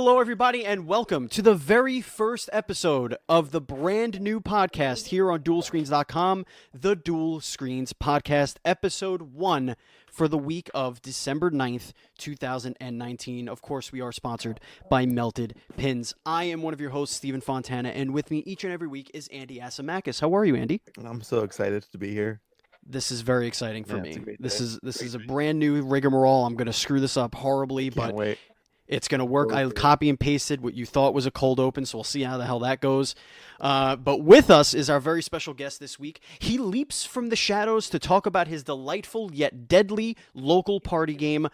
Hello, everybody, and welcome to the very first episode of the brand new podcast here on DuelScreens.com, the Duel Screens Podcast, episode 1 for the week of December 9th, 2019. Of course, we are sponsored by Melted Pins. I am one of your hosts, Stephen Fontana, and with me each and every week is Andy Asimakis. How are you, Andy? I'm so excited to be here. This is very exciting for me. This is a brand new rigmarole. I'm going to screw this up horribly, but wait. It's going to work. I copy and pasted what you thought was a cold open, so we'll see how the hell that goes. But with us is our very special guest this week. He leaps from the shadows to talk about his delightful yet deadly local party game,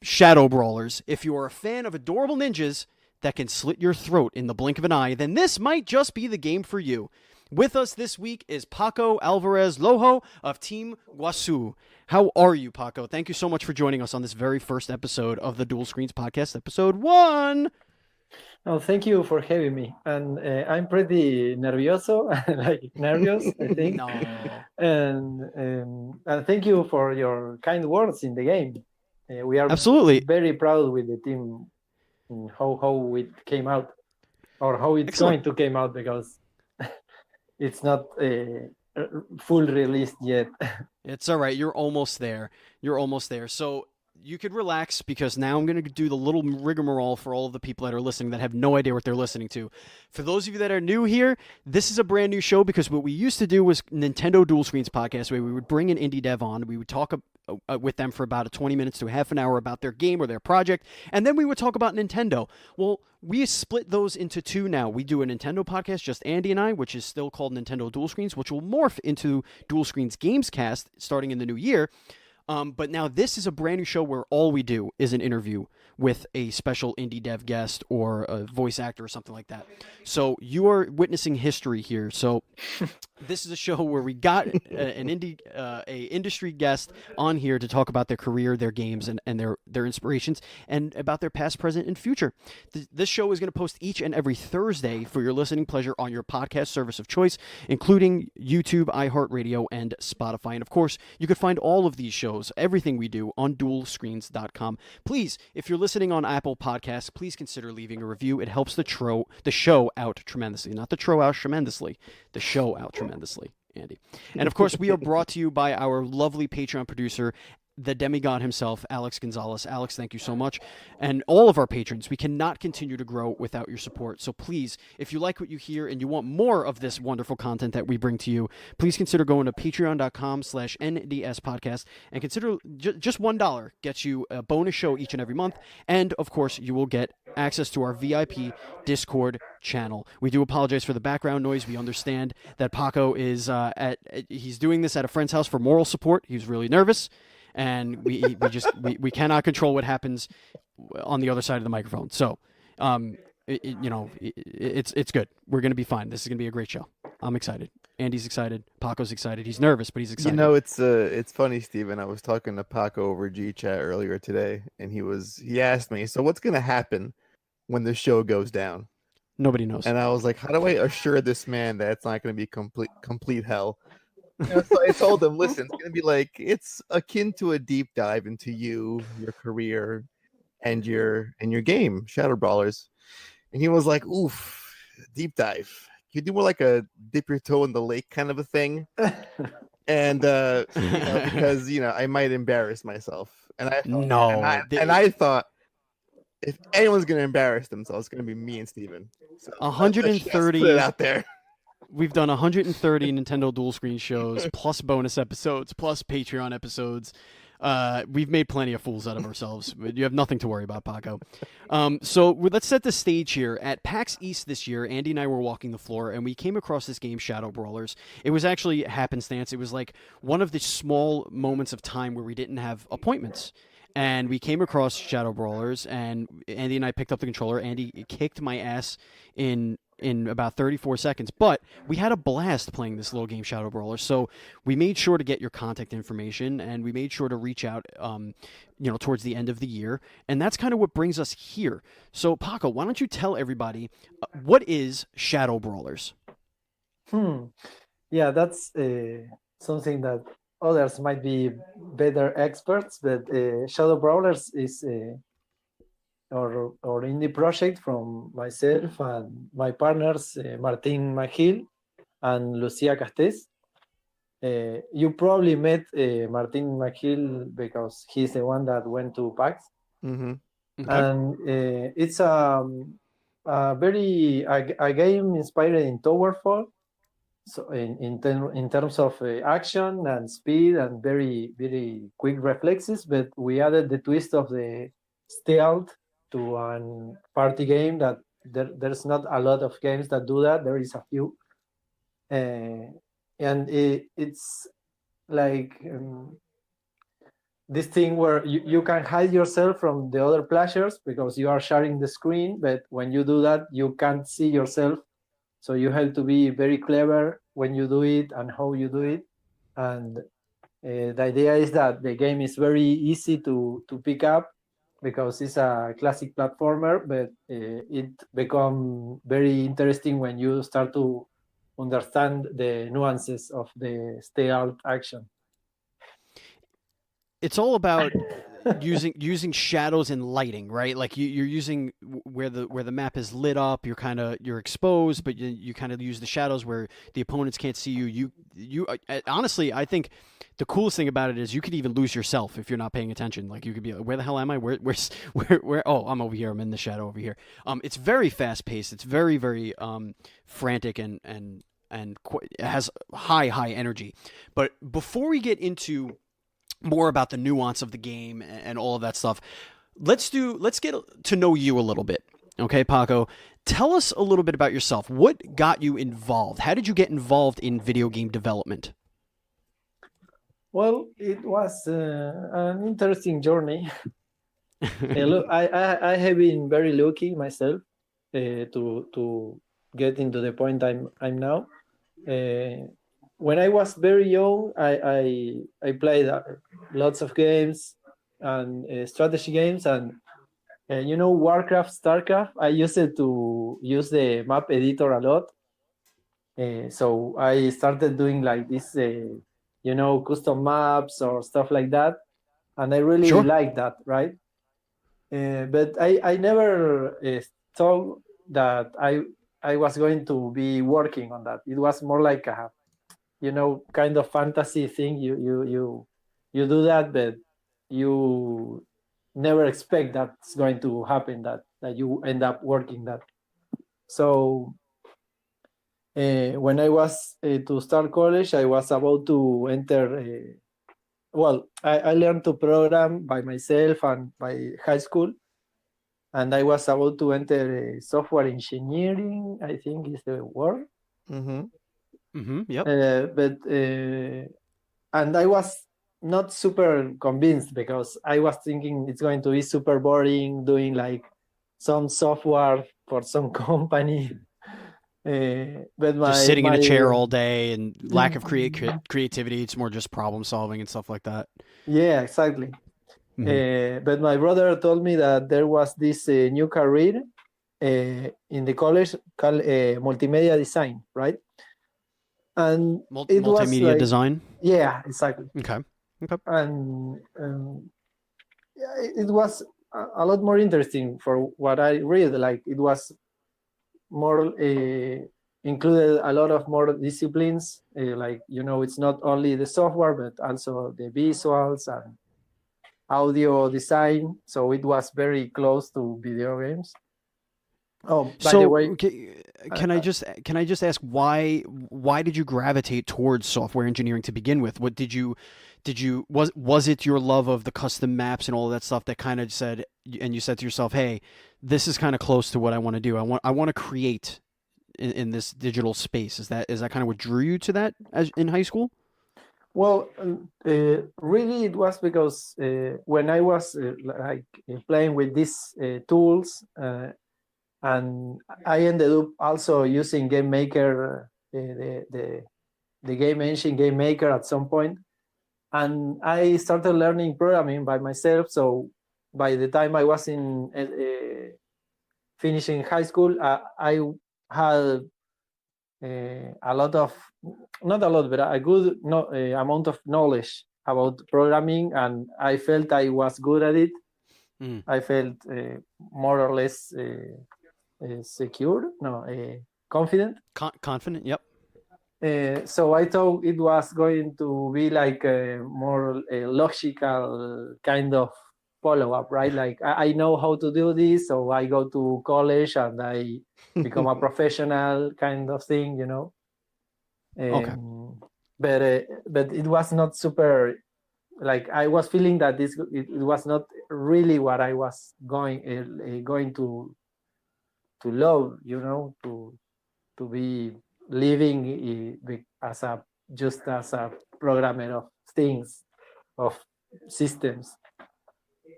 Shadow Brawlers. If you are a fan of adorable ninjas that can slit your throat in the blink of an eye, then this might just be the game for you. With us this week is Paco Alvarez Lojo of Team Guazú. How are you, Paco? Thank you so much for joining us on this very first episode of the Duel Screens Podcast, episode 1. Oh, thank you for having me. And I'm pretty nervioso, nervous, I think. No. And thank you for your kind words in the game. We are absolutely very proud with the team, how it came out, or how it's going to come out, because it's not full released yet. It's all right. You're almost there. So you could relax, because now I'm going to do the little rigmarole for all of the people that are listening that have no idea what they're listening to. For those of you that are new here, this is a brand new show, because what we used to do was Nintendo Duel Screens Podcast, where we would bring an indie dev on. We would talk with them for about 20 minutes to half an hour about their game or their project, and then we would talk about Nintendo. Well, we split those into two now. We do a Nintendo podcast, just Andy and I, which is still called Nintendo Duel Screens, which will morph into Duel Screens Gamescast starting in the new year. But now this is a brand new show where all we do is an interview with a special indie dev guest or a voice actor or something like that. So you are witnessing history here. So this is a show where we got an industry guest on here to talk about their career, their games, and their inspirations, and about their past, present, and future. This show is going to post each and every Thursday for your listening pleasure on your podcast service of choice, including YouTube, iHeartRadio, and Spotify. And of course, you can find all of these shows, everything we do, on DuelScreens.com. Please, if you're listening on Apple Podcasts, please consider leaving a review. It helps the show out tremendously. Not the tro out tremendously, the show out tremendously, Andy. And of course, we are brought to you by our lovely Patreon producer, the demigod himself, Alex Gonzalez. Alex, thank you so much. And all of our patrons, we cannot continue to grow without your support. So please, if you like what you hear and you want more of this wonderful content that we bring to you, please consider going to patreon.com/NDS podcast, and consider just $1 gets you a bonus show each and every month. And of course, you will get access to our VIP Discord channel. We do apologize for the background noise. We understand that Paco is he's doing this at a friend's house for moral support. He was really nervous. And we cannot control what happens on the other side of the microphone. So, it's good. We're going to be fine. This is going to be a great show. I'm excited. Andy's excited. Paco's excited. He's nervous, but he's excited. You know, it's funny, Steven. I was talking to Paco over G-Chat earlier today, and he asked me, so what's going to happen when the show goes down? Nobody knows. And I was like, how do I assure this man that it's not going to be complete hell? So I told him, listen, it's going to be like, it's akin to a deep dive into you, your career, and your game, Shadow Brawlers. And he was like, oof, deep dive. You do more like a dip your toe in the lake kind of a thing. And because I might embarrass myself. And I thought if anyone's going to embarrass themselves, it's going to be me and Steven. So 130 put it out there. We've done 130 Nintendo Dual Screen shows, plus bonus episodes, plus Patreon episodes. We've made plenty of fools out of ourselves. You have nothing to worry about, Paco. So let's set the stage here. At PAX East this year, Andy and I were walking the floor, and we came across this game, Shadow Brawlers. It was actually happenstance. It was like one of the small moments of time where we didn't have appointments. And we came across Shadow Brawlers, and Andy and I picked up the controller. Andy kicked my ass in about 34 seconds, but we had a blast playing this little game, Shadow Brawlers. So we made sure to get your contact information, and we made sure to reach out, towards the end of the year. And that's kind of what brings us here. So Paco, why don't you tell everybody what is Shadow Brawlers? Yeah, that's something that others might be better experts, but Shadow Brawlers is or indie project from myself and my partners, Martin Magil and Lucia Castes. You probably met Martin Magil because he's the one that went to PAX. Mm-hmm. Okay. And it's a game inspired in Towerfall. So in terms of action and speed and very very quick reflexes, but we added the twist of the stealth to a party game that there's not a lot of games that do that. There is a few, and it's like this thing where you can hide yourself from the other players because you are sharing the screen, but when you do that, you can't see yourself. So you have to be very clever when you do it and how you do it. And the idea is that the game is very easy to pick up because it's a classic platformer, but it becomes very interesting when you start to understand the nuances of the stealth action. It's all about using shadows and lighting, right? Like you're using where the map is lit up, you're exposed, but you kind of use the shadows where the opponents can't see you. You honestly, I think the coolest thing about it is you could even lose yourself if you're not paying attention. Like you could be like, where the hell am I? Where? Oh, I'm over here. I'm in the shadow over here. It's very fast paced. It's very very frantic and it has high energy. But before we get into more about the nuance of the game and all of that stuff, let's get to know you a little bit. Okay, Paco, tell us a little bit about yourself. What got you involved? How did you get involved in video game development? Well, it was an interesting journey. Look, I have been very lucky myself to get into the point I'm now. When I was very young, I played lots of games and strategy games, and Warcraft, Starcraft. I used to use the map editor a lot, so I started doing like this, custom maps or stuff like that, and I really like that, right? But I never thought that I was going to be working on that. It was more like a kind of fantasy thing. You do that, but you never expect that's going to happen, that you end up working that. So when I was to start college, I was about to enter I learned to program by myself and by high school, and I was about to enter software engineering, I think is the word. Yep. And I was not super convinced because I was thinking it's going to be super boring doing like some software for some company. But just sitting in a chair all day and lack of creativity. It's more just problem solving and stuff like that. Yeah, exactly. But my brother told me that there was this new career in the college called multimedia design, right? And it was multimedia design. Yeah, exactly. Okay. And it was a lot more interesting for what I read. Like it was more included a lot of more disciplines. Like it's not only the software but also the visuals and audio design. So it was very close to video games. Oh, by the way, can I just ask why did you gravitate towards software engineering to begin with? What was it your love of the custom maps and all of that stuff that kind of said, and you said to yourself, hey, this is kind of close to what I want to do. I want to create in this digital space. Is that kind of what drew you to that in high school? Well, really, it was because when I was playing with these tools, and I ended up also using Game Maker, the game engine Game Maker at some point, and I started learning programming by myself. So by the time I was in finishing high school, I had a lot of, not a lot, but a good amount of knowledge about programming, and I felt I was good at it. I felt more or less secure, confident. Confident. Yep. So I thought it was going to be like a more logical kind of follow-up, right? Like I know how to do this, so I go to college and I become a professional kind of thing, Okay. But it was not super. Like I was feeling that it was not really what I was going to love, to be living as a programmer of things, of systems.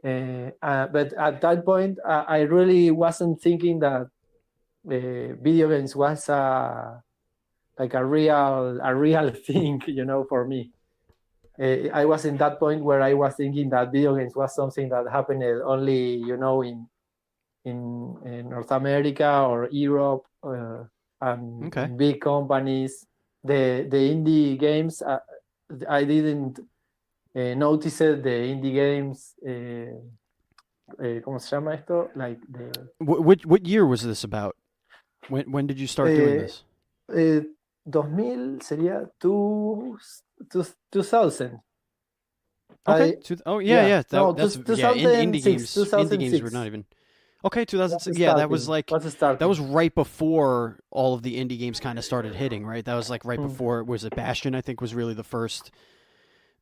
But at that point, I really wasn't thinking that video games was like a real thing, for me. I was in that point where I was thinking that video games was something that happened only, in North America or Europe, and Okay. big companies. The indie games, I didn't notice it. The indie games, ¿cómo se llama esto? Like What year was this about? When did you start doing this? 2000 sería 2000. Okay. Yeah. No, That's 2006, Indie games were not even. Okay, 2006. Yeah, that was like that was right before all of the indie games kind of started hitting, right? That was like right before, was it Bastion? I think was really the first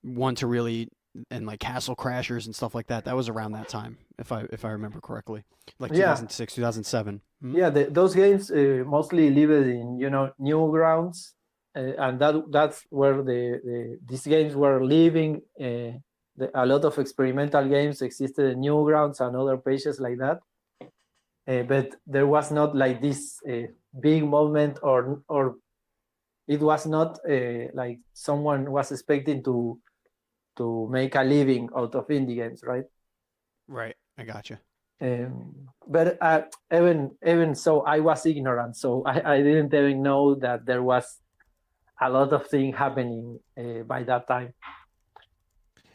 one to really, and like Castle Crashers and stuff like that. That was around that time, if I remember correctly, like 2006, 2007. Yeah, those games mostly lived in Newgrounds, and that's where these games were living. A lot of experimental games existed in Newgrounds and other pages like that. But there was not like this big moment, or it was not like someone was expecting to make a living out of indie games, right? Right, I gotcha. But even so, I was ignorant, so I didn't even know that there was a lot of things happening by that time.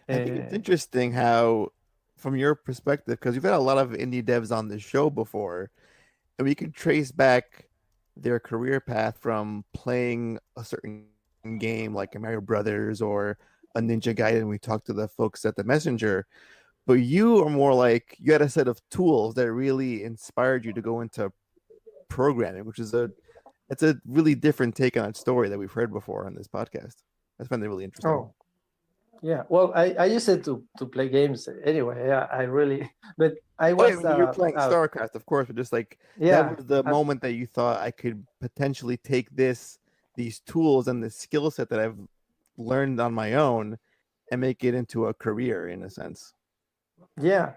I think it's interesting how, from your perspective, because you've had a lot of indie devs on the show before, and we can trace back their career path from playing a certain game like a Mario Brothers or a Ninja Gaiden. We talked to the folks at the Messenger, but you are more like you had a set of tools that really inspired you to go into programming, which is it's a really different take on a story that we've heard before on this podcast. I find it really interesting. Oh. Yeah, well, I used it to play games anyway. Yeah, I really, but I was. You're playing StarCraft, of course, but just like that was the moment that you thought I could potentially take these tools and this skill set that I've learned on my own and make it into a career in a sense. Yeah,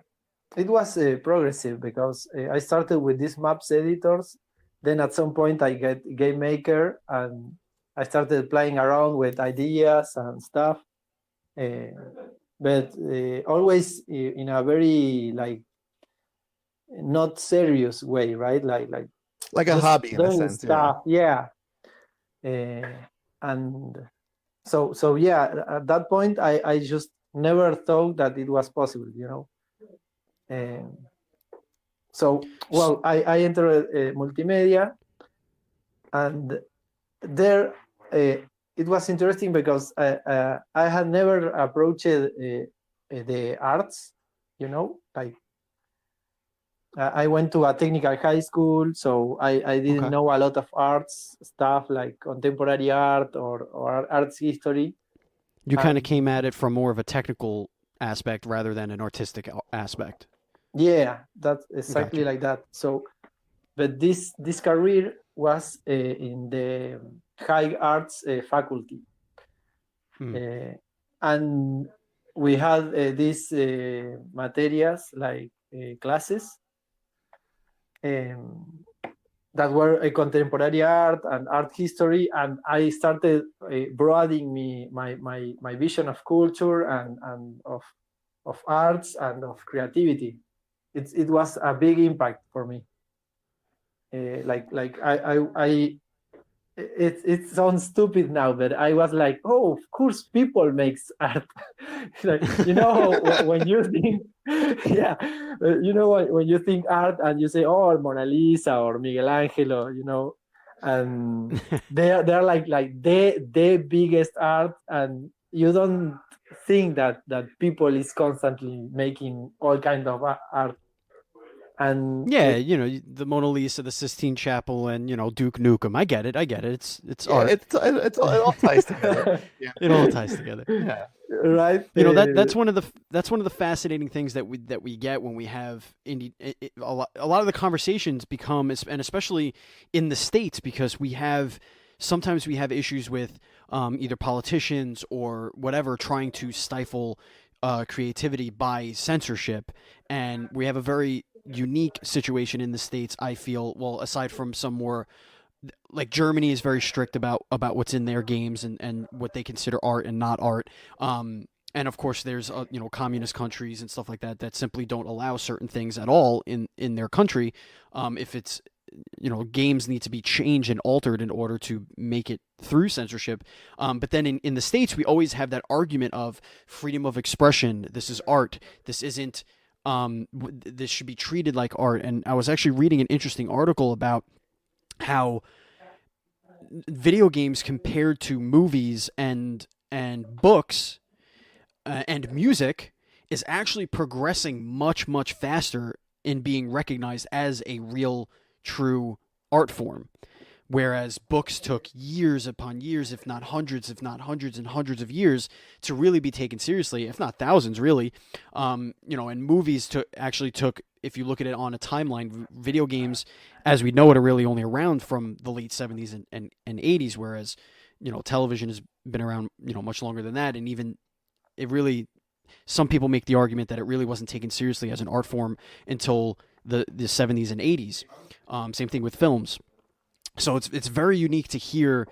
it was progressive because I started with these maps editors. Then at some point I get Game Maker and I started playing around with ideas and stuff. But always in a very like not serious way, right? Like a hobby in a sense. Stuff. Yeah. And so yeah, at that point I just never thought that it was possible, So well, I entered multimedia, and there it was interesting because I had never approached the arts, like I went to a technical high school, so I didn't know a lot of arts stuff like contemporary art or arts history. You kind of came at it from more of a technical aspect rather than an artistic aspect. Yeah, that's exactly like that. So, but this career was in the high arts faculty, and we had these materials like classes that were contemporary art and art history, and I started broadening my vision of culture and of arts and of creativity. It was a big impact for me. Like it sounds stupid now, but I was like, oh, of course, people makes art. Like, when you think, yeah, when you think art and you say, oh, Mona Lisa or Miguel Angelo, and they're like the biggest art, and you don't think that people is constantly making all kind of art. And Yeah, the Mona Lisa, the Sistine Chapel, and Duke Nukem. I get it. It's Yeah, art. it all ties together. Yeah. It all ties together. Yeah. right, That's one of the fascinating things that we get when we have indie. A lot of the conversations become, and especially in the States, because sometimes we have issues with either politicians or whatever trying to stifle creativity by censorship, and we have a very unique situation in the States. I feel, well, aside from some more, like Germany is very strict about what's in their games and what they consider art and not art. And of course, there's communist countries and stuff like that simply don't allow certain things at all in their country. If it's games need to be changed and altered in order to make it through censorship. But then in the States, we always have that argument of freedom of expression. This is art. This isn't. This should be treated like art. And I was actually reading an interesting article about how video games compared to movies and books and music is actually progressing much, much faster in being recognized as a real, true art form. Whereas books took years upon years, if not hundreds and hundreds of years to really be taken seriously, if not thousands, really. And movies took, if you look at it on a timeline, video games, as we know it, are really only around from the late 70s and 80s, whereas, television has been around, much longer than that. And even some people make the argument that it really wasn't taken seriously as an art form until the 70s and 80s. Same thing with films. So it's very unique to hear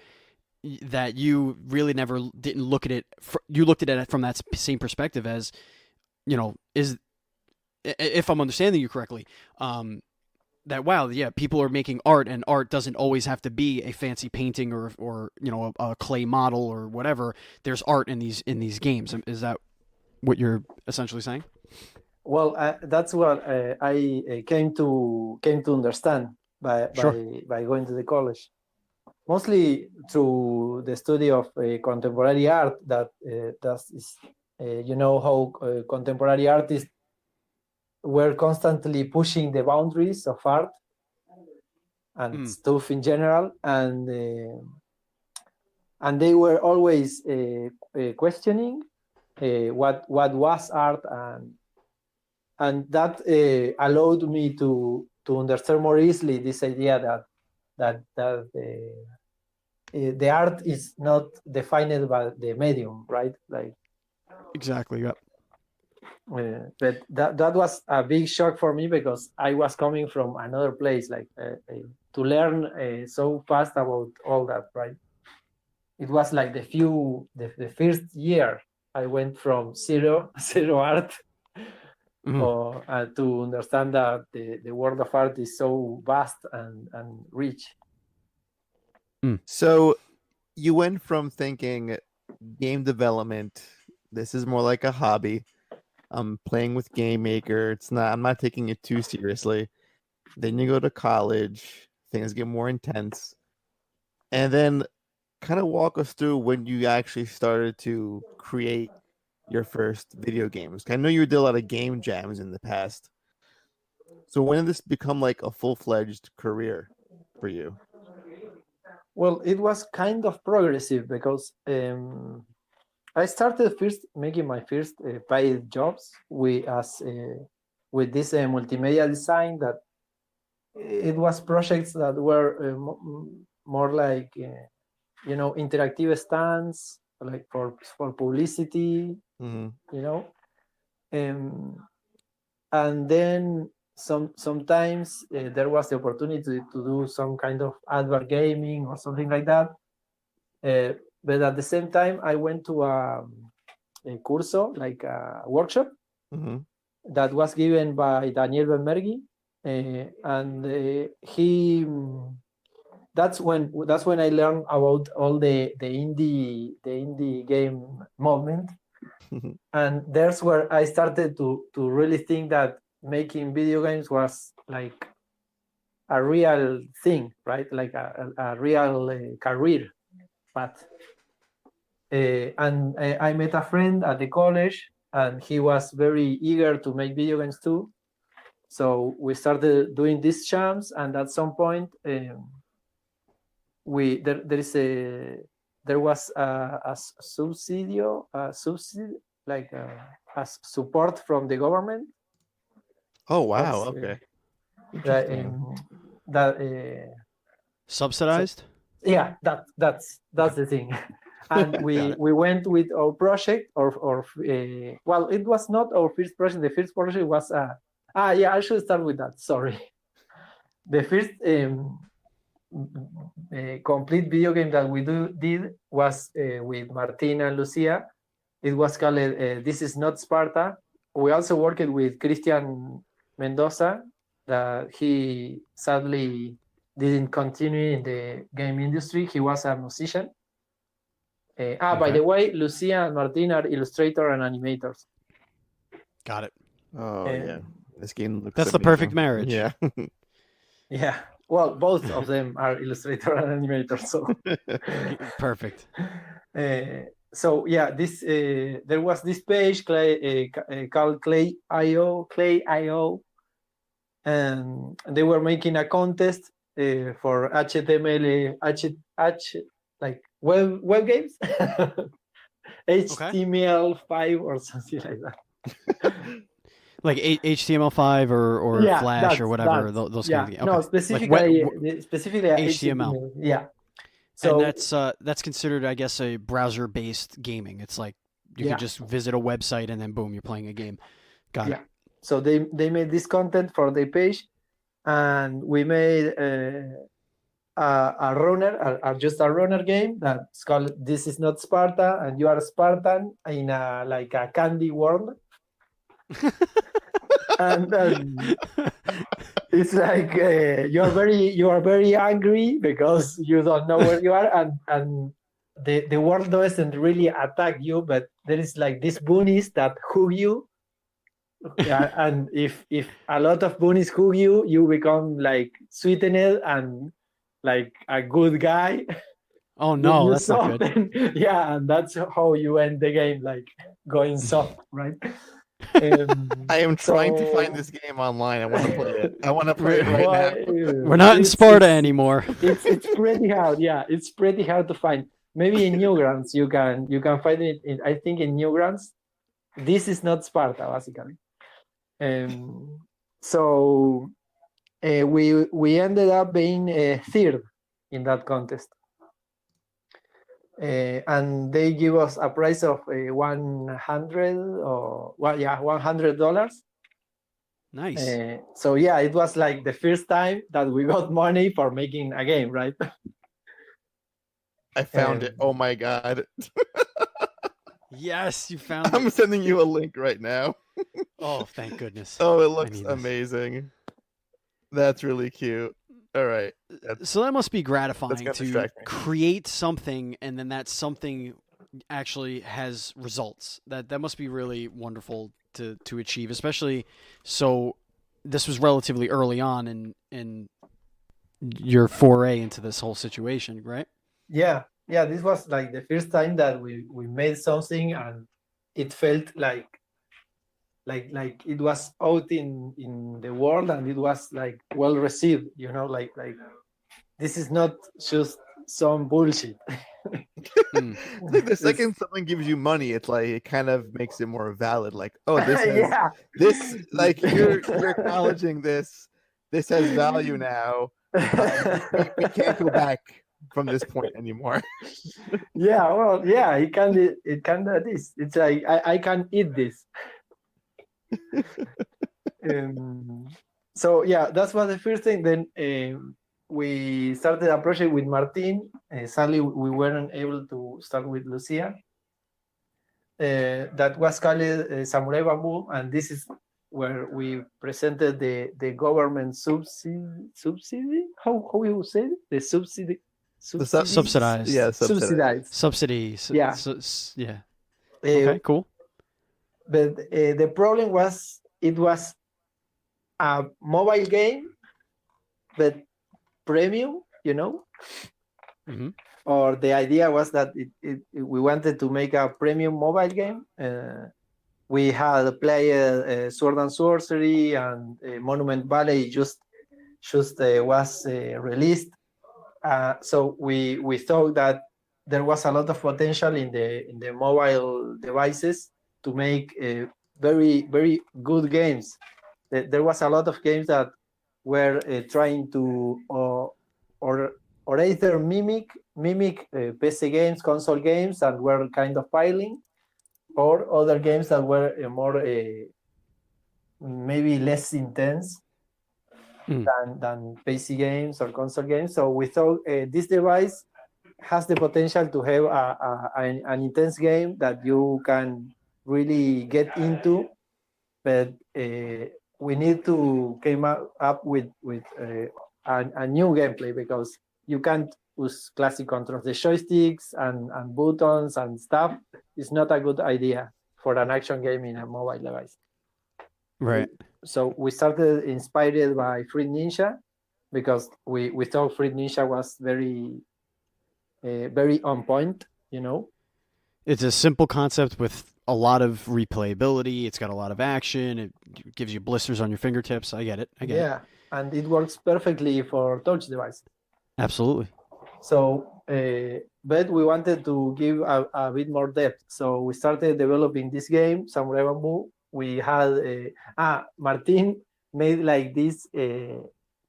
that you really never didn't look at it. You looked at it from that same perspective as, is, if I'm understanding you correctly, that wow, yeah, people are making art, and art doesn't always have to be a fancy painting or a clay model or whatever. There's art in these games. Is that what you're essentially saying? Well, that's what I came to understand by going to the college, mostly through the study of contemporary art. That is, how contemporary artists were constantly pushing the boundaries of art and stuff in general, and they were always questioning what was art, and that allowed me to understand more easily this idea that the art is not defined by the medium, right? Like exactly, yeah. But that was a big shock for me, because I was coming from another place, like to learn so fast about all that, right? It was like the first year I went from zero art. To understand that the world of art is so vast and rich. So you went from thinking game development, this is more like a hobby. I'm playing with Game Maker. I'm not taking it too seriously. Then you go to college, things get more intense. And then kind of walk us through when you actually started to create your first video games. I know you did a lot of game jams in the past. So when did this become like a full-fledged career for you? Well, it was kind of progressive, because I started first making my first paid jobs with this multimedia design. That it was projects that were more like interactive stands, like for publicity. And then sometimes there was the opportunity to do some kind of advert gaming or something like that. But at the same time, I went to a curso, like a workshop, that was given by Daniel Benmergui, and he that's when I learned about all the indie game movement, and there's where I started to really think that making video games was like a real thing, right? Like a real career path. And I met a friend at the college, and he was very eager to make video games too. So we started doing these jams, and at some point, there was a subsidy, like a support from the government. Oh wow! That's, Okay. Subsidized? Yeah, that's the thing. And we went with our project, or well, it was not our first project. The first project was I should start with that. Sorry. The first complete video game that we did was with Martin and Lucia. It was called This Is Not Sparta. We also worked with Christian Mendoza, that he sadly didn't continue in the game industry. He was a musician. By the way, Lucia and Martin are illustrator and animators. Got it. Oh yeah, this game looks. That's the perfect marriage. Yeah. Yeah. Well, both of them are illustrator and animators. So perfect. So yeah, this there was this page called Clay.io, and they were making a contest for HTML, like web games, HTML5 or something like that. Like HTML5 or Yeah, Flash or whatever, those kind of things. Okay. No, specifically HTML. Yeah. So, and that's considered, I guess, a browser-based gaming. It's like you could just visit a website and then boom, you're playing a game. Got it. So they made this content for their page, and we made a runner, just a runner game that's called This Is Not Sparta, and you are a Spartan in like a candy world. And it's like you are very angry because you don't know where you are, and the world doesn't really attack you, but there is like these bunnies that hug you. Yeah, and if a lot of bunnies hug you, you become like sweetened and like a good guy. Oh no, that's not good. Yeah, and that's how you end the game, like going soft, right? I am trying to find this game online. I want to play it. I want to play it right now. We're not in Sparta anymore. It's pretty hard. Yeah, it's pretty hard to find. Maybe in Newgrounds you can find it. I think in Newgrounds, This Is Not Sparta, basically. So we ended up being third in that contest. And they give us a price of $100. Nice. So yeah, it was like the first time that we got money for making a game, right? I found it. Oh my god. Yes, you found it. I'm sending you a link right now. Oh, thank goodness. Oh, it looks amazing. That's really cute. All right. So that must be gratifying to create something, and then that something actually has results. That must be really wonderful to achieve, especially so this was relatively early on in your foray into this whole situation, right? Yeah. This was like the first time that we made something, and it felt like it was out in the world, and it was like well received, like this is not just some bullshit. Like the second someone gives you money, it's like it kind of makes it more valid. Like, oh, this like you're acknowledging this has value now. We can't go back from this point anymore. Yeah, well, yeah, it can do this. It's like I can eat this. So yeah, that's what the first thing. Then we started a project with Martin. Sadly, we weren't able to start with Lucia. That was called Samurai Bamboo, and this is where we presented the government subsidy. How you say it? The subsidy. Subsidized. Yeah, subsidized. Subsidies. Yeah. Yeah. Uh, Okay, cool. But the problem was it was a mobile game, but premium, Hmm. or the idea was that we wanted to make a premium mobile game. We had played Sword and Sorcery, and Monument Valley just was released. So we thought that there was a lot of potential in the mobile devices to make very, very good games. There was a lot of games that were trying to or either mimic PC games, console games, and were kind of piling, or other games that were more maybe less intense than PC games or console games. So we thought this device has the potential to have an intense game that you can really get into, but we need to come up with a new gameplay, because you can't use classic controls. The joysticks and buttons and stuff is not a good idea for an action game in a mobile device. Right. So we started inspired by Fruit Ninja, because we thought Fruit Ninja was very on point, It's a simple concept with a lot of replayability. It's got a lot of action. It gives you blisters on your fingertips. I get it. Yeah, and it works perfectly for touch device. Absolutely. So, but we wanted to give a bit more depth. So we started developing this game, Samurai Bamboo. We had Martin made like this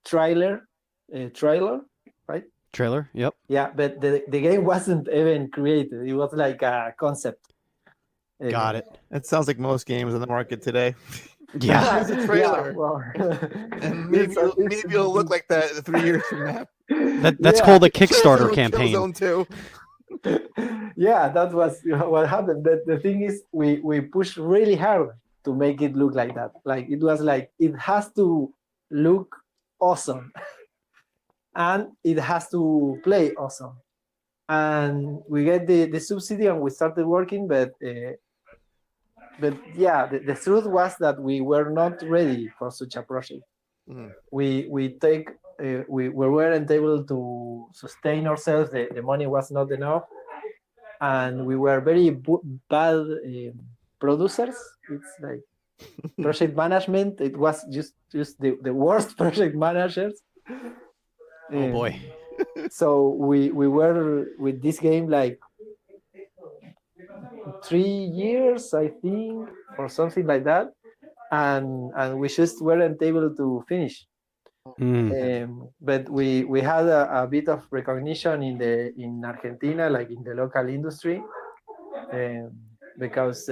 trailer, right? Trailer. Yep. Yeah, but the game wasn't even created. It was like a concept. Got it. That sounds like most games on the market today. Yeah. It's a trailer. Yeah, well, And maybe it'll look like that 3 years from now. That's called a Kickstarter campaign. Killzone 2. Yeah, that was what happened. The thing is, we pushed really hard to make it look like that. Like it was like it has to look awesome, and it has to play awesome. And we get the subsidy, and we started working, but yeah, the truth was that we were not ready for such a project. We weren't able to sustain ourselves. The money was not enough, and we were very bad producers. It's like project management. It was just the worst project managers. Oh boy. So we were with this game like 3 years, I think, or something like that, and we just weren't able to finish. But we had a bit of recognition in Argentina, like in the local industry, because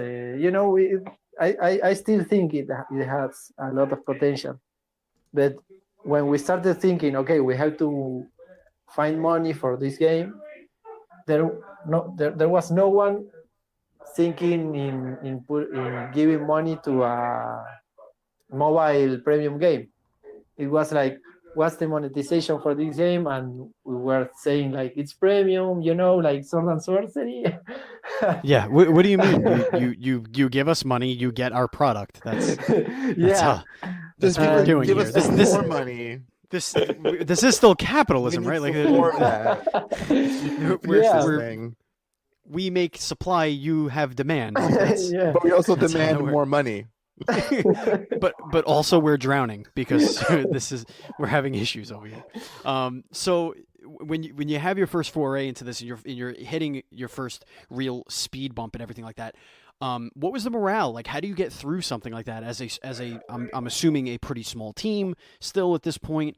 I still think it has a lot of potential. But when we started thinking, okay, we have to find money for this game, there was no one thinking in giving money to a mobile premium game. It was like, what's the monetization for this game? And we were saying like it's premium, like Sword and Sorcery. Yeah. What do you mean? You give us money, you get our product. That's Just what we're doing give here. us more money. This is still capitalism, right? Like we make supply, you have demand. But we also demand more money. but also we're drowning because we're having issues over here. So when you have your first foray into this, and you're hitting your first real speed bump and everything like that, what was the morale like? How do you get through something like that as I'm assuming a pretty small team still at this point?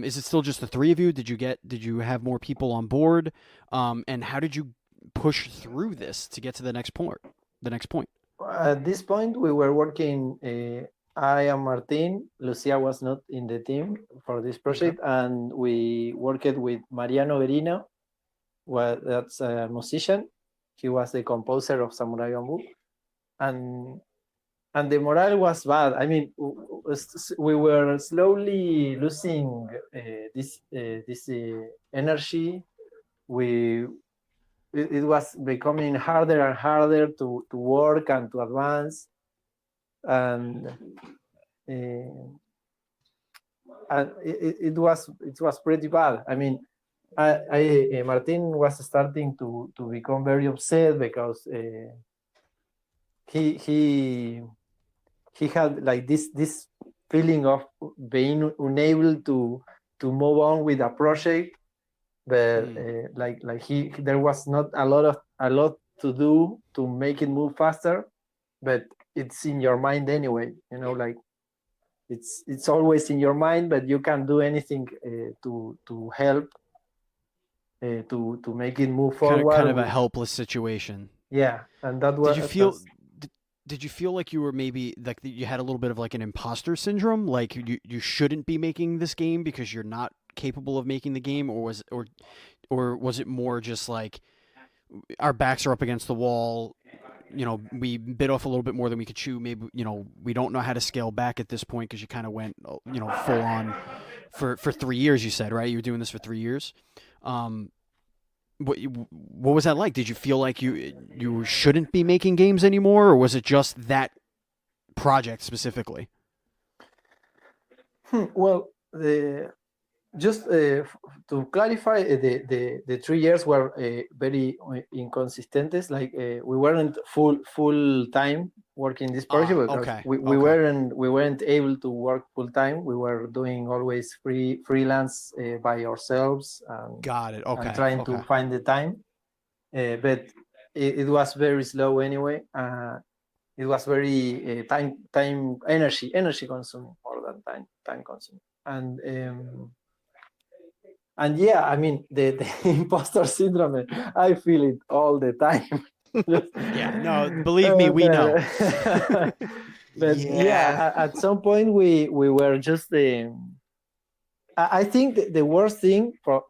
Is it still just the three of you? Did you have more people on board? And how did you push through this to get to the next point? At this point, we were working. I and Martin. Lucia was not in the team for this project, and we worked with Mariano Verino. That's a musician. He was the composer of Samurai Bamboo, and and the morale was bad. I mean, we were slowly losing this energy. We it was becoming harder and harder to work and to advance, and it was pretty bad. I mean, Martin was starting to become very upset because he had like this feeling of being unable to move on with a project, but like there was not a lot to do to make it move faster, but it's in your mind anyway, like it's always in your mind, but you can't do anything to help to make it move forward. Kind of a helpless situation. Yeah, and that was. Did you feel like you were maybe like you had a little bit of like an imposter syndrome, like you shouldn't be making this game because you're not capable of making the game, or was it more just like our backs are up against the wall, we bit off a little bit more than we could chew, maybe we don't know how to scale back at this point because you kind of went full on for 3 years, you said, right? You were doing this for 3 years. What was that like? Did you feel like you shouldn't be making games anymore, or was it just that project specifically? Well, just to clarify, the 3 years were very inconsistent. Like we weren't full time working this project because we weren't able to work full time. We were doing always freelance by ourselves. Got it. Okay. And trying to find the time, but it was very slow anyway. It was very energy consuming more than time consuming, and yeah, I mean the imposter syndrome, I feel it all the time. Yeah, no, believe me, we know. But yeah, at some point we were just I think the worst thing for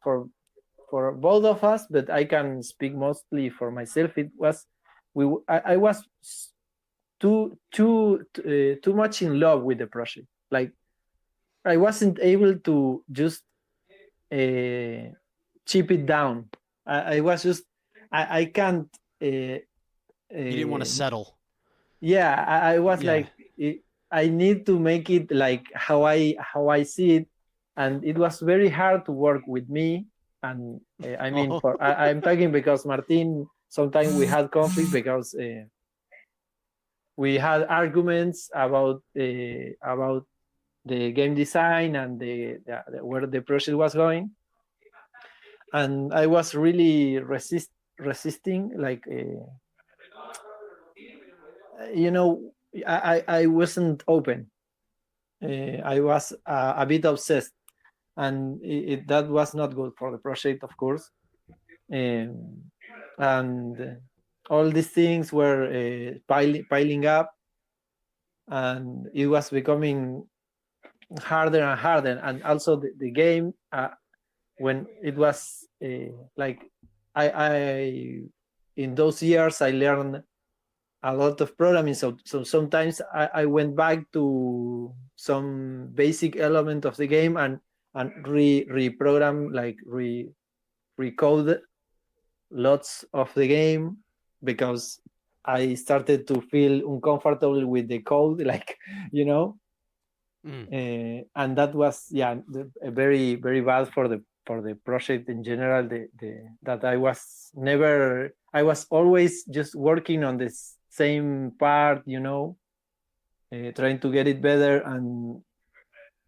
both of us, but I can speak mostly for myself. It was I was too much in love with the project. Like I wasn't able to just chip it down. I was just I can't. You didn't want to settle. Yeah, I was like I need to make it like how I see it, and it was very hard to work with me. And I mean, I'm talking because Martin. Sometimes we had conflict because we had arguments about the game design and where the project was going, and I was really resisting. Like I wasn't open. I was a bit obsessed, and that was not good for the project, of course. And all these things were piling up, and it was becoming harder and harder. And also the game, when it was like I in those years I learned a lot of programming, so sometimes I went back to some basic element of the game and reprogram, like recode lots of the game, because I started to feel uncomfortable with the code, like and that was very very bad for the project in general. That I was always just working on the same part, trying to get it better, and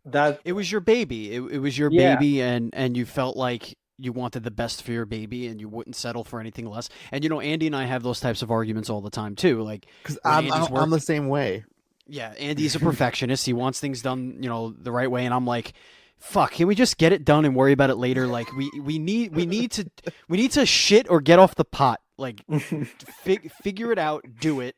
that it was your baby. It was your baby, and you felt like you wanted the best for your baby, and you wouldn't settle for anything less. And Andy and I have those types of arguments all the time too. Like, because I'm the same way. Yeah, Andy's a perfectionist. He wants things done, the right way, and I'm like, fuck, can we just get it done and worry about it later? Like, we need to shit or get off the pot. Like, figure it out, do it.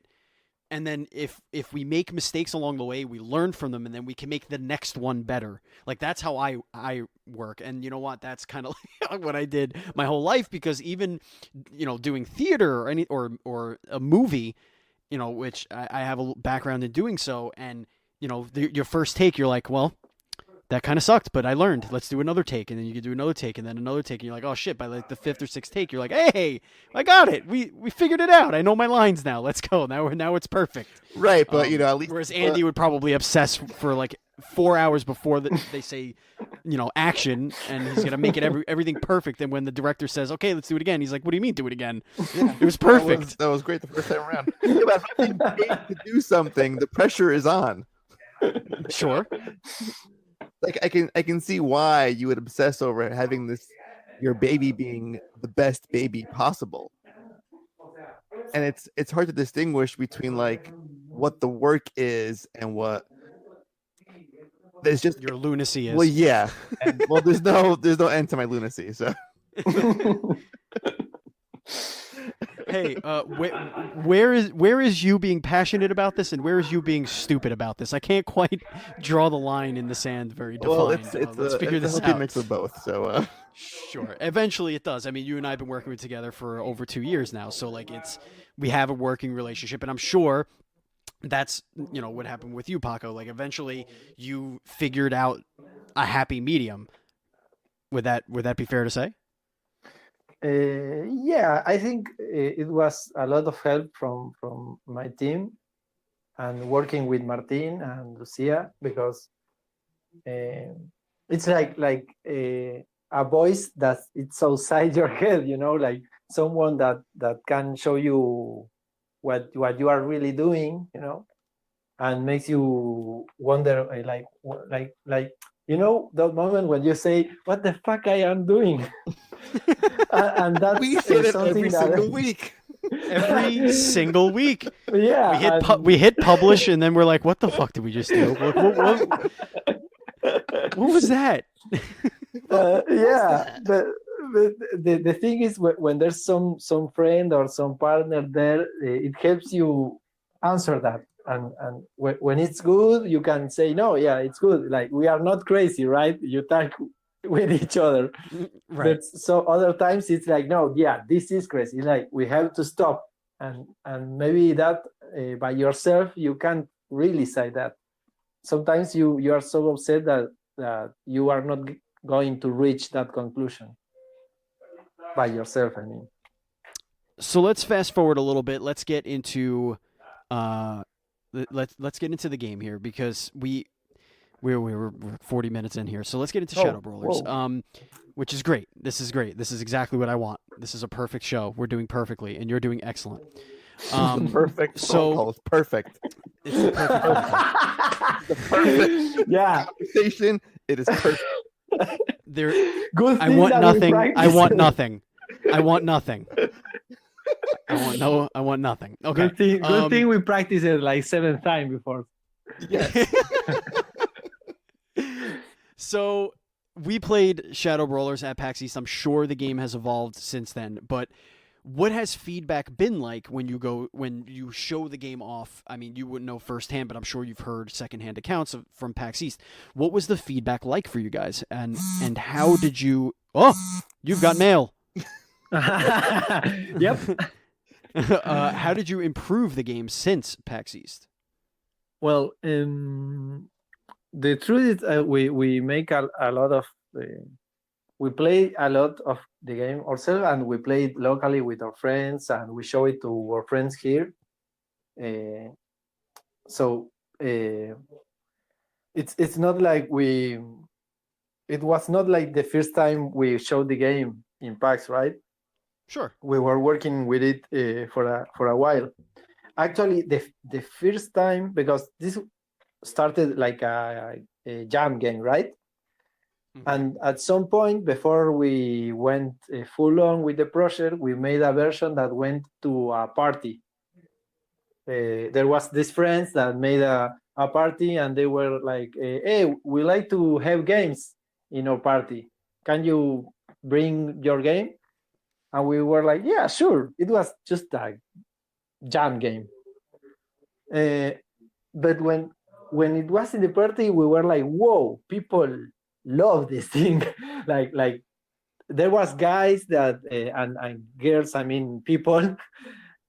And then if we make mistakes along the way, we learn from them, and then we can make the next one better. Like, that's how I work. And you know what? That's kind of like what I did my whole life, because even doing theater or a movie, which I have a background in doing so. And, your first take, you're like, well, that kind of sucked, but I learned. Let's do another take. And then you can do another take and then another take. And you're like, oh, shit. By like the fifth or sixth take, you're like, hey, I got it. We figured it out. I know my lines now. Let's go. Now it's perfect. Right. But, at least. Whereas Andy would probably obsess for like 4 hours before they say, action, and he's going to make it everything perfect. And when the director says, okay, let's do it again, he's like, what do you mean do it again? Yeah. It was perfect. That was great the first time around. Yeah, but if I'm being paid to do something, the pressure is on. Sure. Like I can see why you would obsess over having your baby being the best baby possible. And it's hard to distinguish between like what the work is and what there's just your lunacy is. Well, yeah. There's no end to my lunacy, so Hey, where is you being passionate about this, and where is you being stupid about this? I can't quite draw the line in the sand very defined. Well, let's figure this out. It's a mix of both. So sure, eventually it does. I mean, you and I have been working together for over 2 years now, so like we have a working relationship, and I'm sure that's what happened with you, Paco. Like eventually you figured out a happy medium. Would that be fair to say? Yeah, I think it was a lot of help from my team and working with Martin and Lucia, because it's like a voice that it's outside your head, like someone that can show you what you are really doing, and makes you wonder, like that moment when you say, what the fuck I am doing? And that's we say it something every single week. Every single week. Yeah. We hit publish, and then we're like, what the fuck did we just do? What was that? Yeah. But the thing is, when there's some friend or some partner there, it helps you answer that. And when it's good, you can say, no, yeah, it's good. Like, we are not crazy, right? You talk with each other. Right. But so other times it's like, no, yeah, this is crazy. Like, we have to stop. And maybe that by yourself, you can't really say that. Sometimes you are so upset that you are not going to reach that conclusion by yourself, I mean. So let's fast forward a little bit. Let's get into let's get into the game here, because we're 40 minutes in here. So let's get into Shadow Brawlers, which is great. This is great. This is exactly what I want. This is a perfect show. We're doing perfectly, and you're doing excellent. Perfect. So it's perfect. It's the perfect. The perfect. Yeah. Conversation. It is perfect. Good. I want nothing. I want nothing. I want nothing. I want nothing. Okay. Good thing we practiced it like 7 times before. Yes. So we played Shadow Brawlers at PAX East. I'm sure the game has evolved since then, but what has feedback been like when you show the game off? I mean, you wouldn't know firsthand, but I'm sure you've heard secondhand accounts from PAX East. What was the feedback like for you guys, and how did you? Oh, you've got mail. Yep. How did you improve the game since PAX East? Well, the truth is, we make a lot of. We play a lot of the game ourselves, and we play it locally with our friends, and we show it to our friends here. So it's not like it was not like the first time we showed the game in PAX, right? Sure. We were working with it for a while. Actually, the first time, because this started like a jam game, right? Mm-hmm. And at some point, before we went full on with the project, we made a version that went to a party. There was these friends that made a party, and they were like, hey, we like to have games in our party. Can you bring your game? And we were like, yeah, sure. It was just a jam game. But when it was in the party, we were like, whoa, people love this thing. like there was guys that and girls, I mean people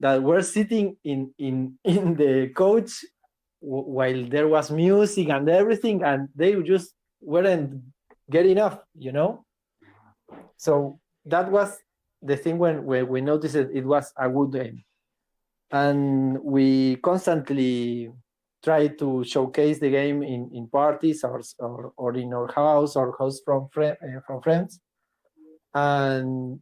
that were sitting in the coach while there was music and everything, and they just weren't getting enough, So that was the thing when we noticed it was a good game, and we constantly try to showcase the game in parties or in our house or house from friends, and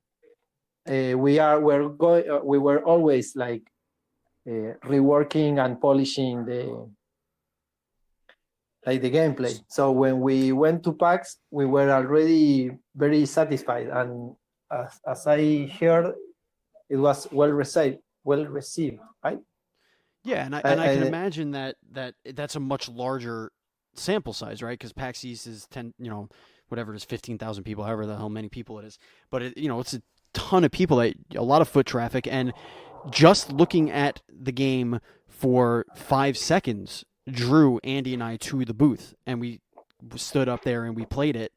we were always like reworking and polishing the gameplay. So when we went to PAX, we were already very satisfied, and as I heard, it was well received, right? Yeah, and I can imagine that's a much larger sample size, right? Because PAX East is 10, whatever it is, 15,000 people, however the hell many people it is. But it's a ton of people, a lot of foot traffic, and just looking at the game for 5 seconds drew Andy and I to the booth, and we stood up there and we played it,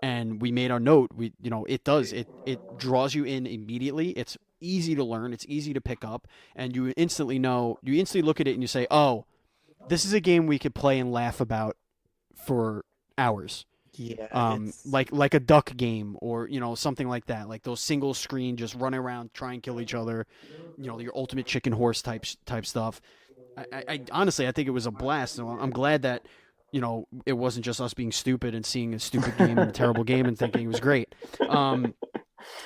and we made our note. It draws you in immediately. It's easy to learn, it's easy to pick up, and you instantly look at it and you say, oh, this is a game we could play and laugh about for hours. Yeah, like a duck game, or something like that, like those single screen, just run around, try and kill each other, your ultimate chicken horse type stuff. I honestly, I think it was a blast. So I'm glad that it wasn't just us being stupid and seeing a stupid game and a terrible game and thinking it was great.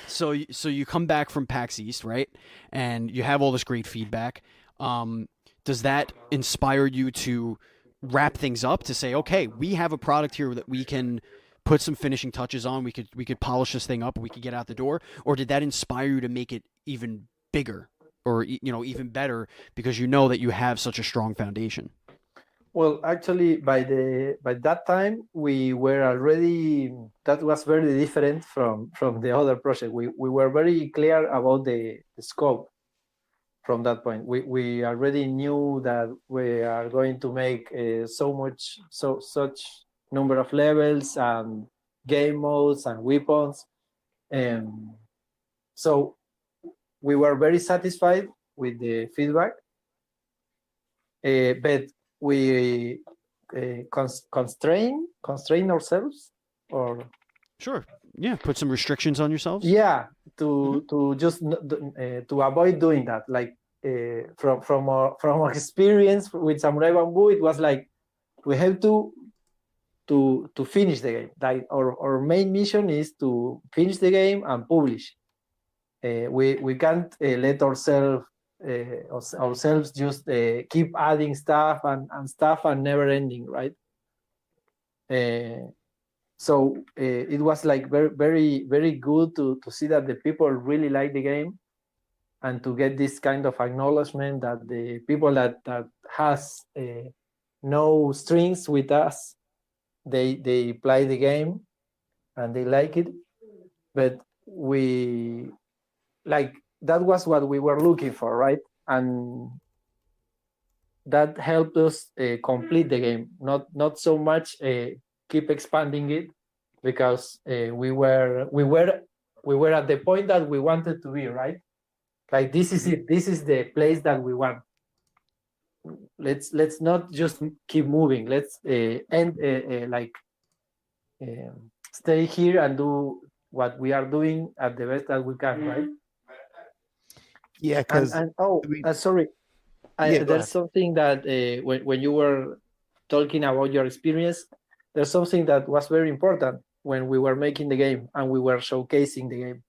So you come back from PAX East, right? And you have all this great feedback. Does that inspire you to wrap things up, to say, okay, we have a product here that we can put some finishing touches on, we could polish this thing up, we could get out the door? Or did that inspire you to make it even bigger, or even better, because that you have such a strong foundation? Well, actually, by that time, we were already, that was very different from the other project. We were very clear about the scope. From that point, we already knew that we are going to make such number of levels and game modes and weapons, and so we were very satisfied with the feedback. But we constrain ourselves, or sure, yeah, put some restrictions on yourselves. Yeah, to just to avoid doing that. Like from our experience with Samurai Bamboo, it was like we have to finish the game. Like our main mission is to finish the game and publish. We can't let ourselves just keep adding stuff and never ending, right? So it was like very, very, very good to see that the people really like the game, and to get this kind of acknowledgement that the people that has no strings with us, they play the game and they like it. But that was what we were looking for, right? And that helped us complete the game. Not so much keep expanding it, because we were at the point that we wanted to be, right? Like, this is it. This is the place that we want. Let's not just keep moving. Let's stay here and do what we are doing at the best that we can, right? Yeah, because sorry, there's something that when you were talking about your experience, there's something that was very important when we were making the game and we were showcasing the game,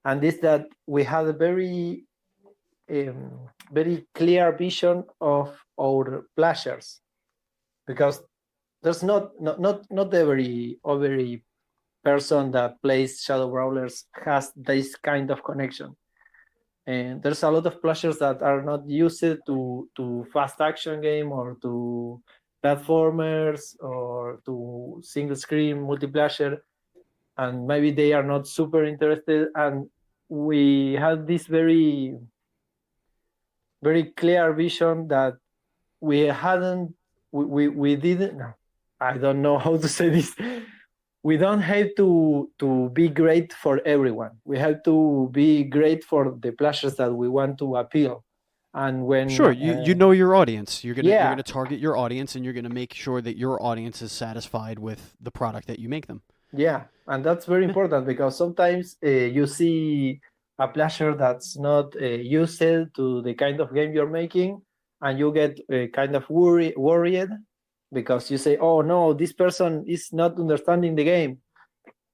and this that we had a very very clear vision of our players, because there's not every person that plays Shadow Brawlers has this kind of connection. And there's a lot of players that are not used to fast action game, or to platformers, or to single screen multiplayer, and maybe they are not super interested. And we had this very, very clear vision that we didn't, I don't know how to say this, we don't have to be great for everyone. We have to be great for the players that we want to appeal. And when Sure, you know your audience. You're Yeah. gonna target your audience, and you're gonna make sure that your audience is satisfied with the product that you make them. Yeah, and that's very important because sometimes you see a player that's not used to the kind of game you're making, and you get kind of worried because you say, "Oh no, this person is not understanding the game.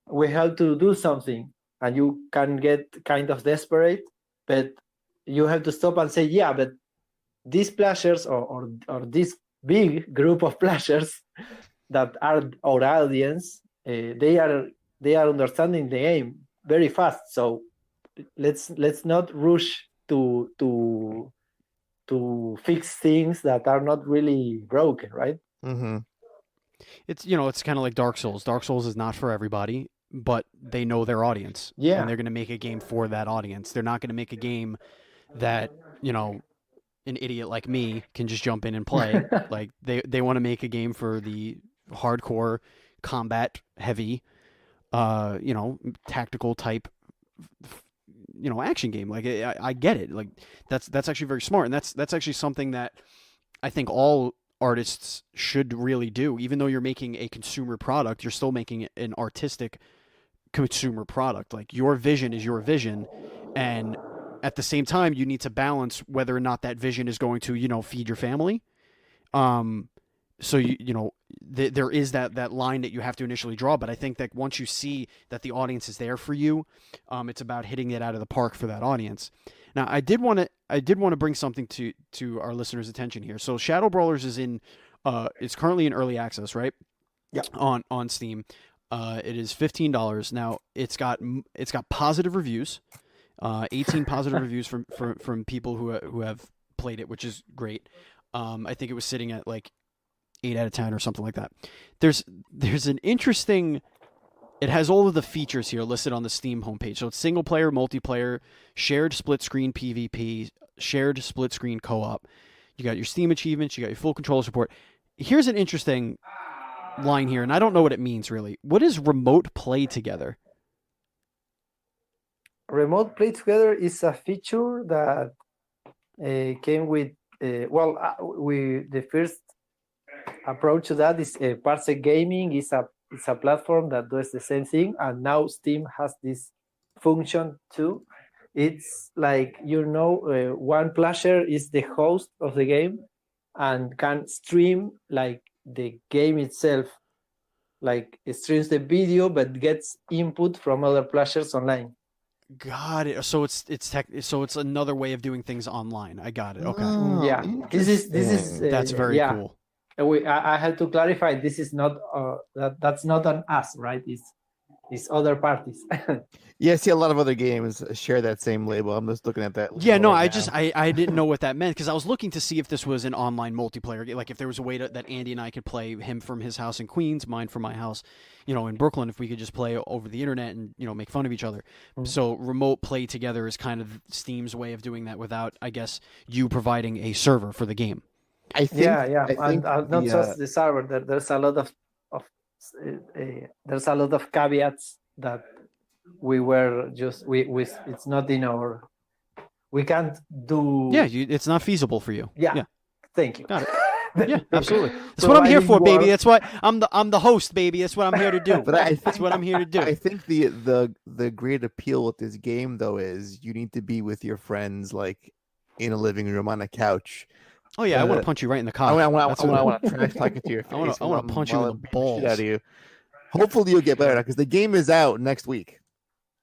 We have to do something," and you can get kind of desperate, but you have to stop and say, "Yeah, but these players or this big group of players that are our audience." They are understanding the game very fast. So let's not rush to fix things that are not really broken, right? Mm-hmm. It's it's kind of like Dark Souls. Dark Souls is not for everybody, but they know their audience. Yeah. And they're going to make a game for that audience. They're not going to make a game that, an idiot like me can just jump in and play. Like they want to make a game for the hardcore combat heavy, tactical type, action game. Like I get it. Like that's actually very smart, and that's actually something that I think all artists should really do. Even though you're making a consumer product, you're still making an artistic consumer product. Like your vision is your vision, and at the same time, you need to balance whether or not that vision is going to feed your family. So there is that line that you have to initially draw, but I think that once you see that the audience is there for you, it's about hitting it out of the park for that audience. Now, I did want to bring something to our listeners' attention here. So, Shadow Brawlers is currently in early access, right? Yeah. On Steam, it is $15 now. It's got positive reviews, 18 positive reviews from people who have played it, which is great. I think it was sitting at like 8 out of 10 or something like that. There's an interesting. It has all of the features here listed on the Steam homepage. So it's single player, multiplayer, shared split screen PvP, shared split screen co-op. You got your Steam achievements, you got your full controller support. Here's an interesting line here, and I don't know what it means really. What is remote play together? Remote play together is a feature that came with the first approach to that is Parsec Gaming. It's a platform that does the same thing, and now Steam has this function too. It's like one player is the host of the game and can stream like the game itself, like it streams the video but gets input from other players online. Got it. So it's another way of doing things online. I got it. Okay. Yeah, this is that's very cool. I had to clarify. This is not that's not on us, right? It's other parties. Yeah, I see a lot of other games share that same label. I'm just looking at that. Yeah, no, I didn't know what that meant because I was looking to see if this was an online multiplayer game, like if there was a way that Andy and I could play, him from his house in Queens, mine from my house, in Brooklyn, if we could just play over the internet and make fun of each other. Mm-hmm. So remote play together is kind of Steam's way of doing that without, I guess, you providing a server for the game. I think, and not just the server. There's a lot of caveats that we it's not in our. We can't do. Yeah, it's not feasible for you. Yeah. Thank you. Got it. Yeah, absolutely. That's what I'm here for, baby. That's why I'm the host, baby. That's what I'm here to do. But that's what I'm here to do. I think the great appeal with this game though is you need to be with your friends, like in a living room on a couch. Oh yeah, I want to punch you right in the cock. I want to trash talk into your face. I want to punch you in the balls. Out of you. Hopefully you'll get better because the game is out next week.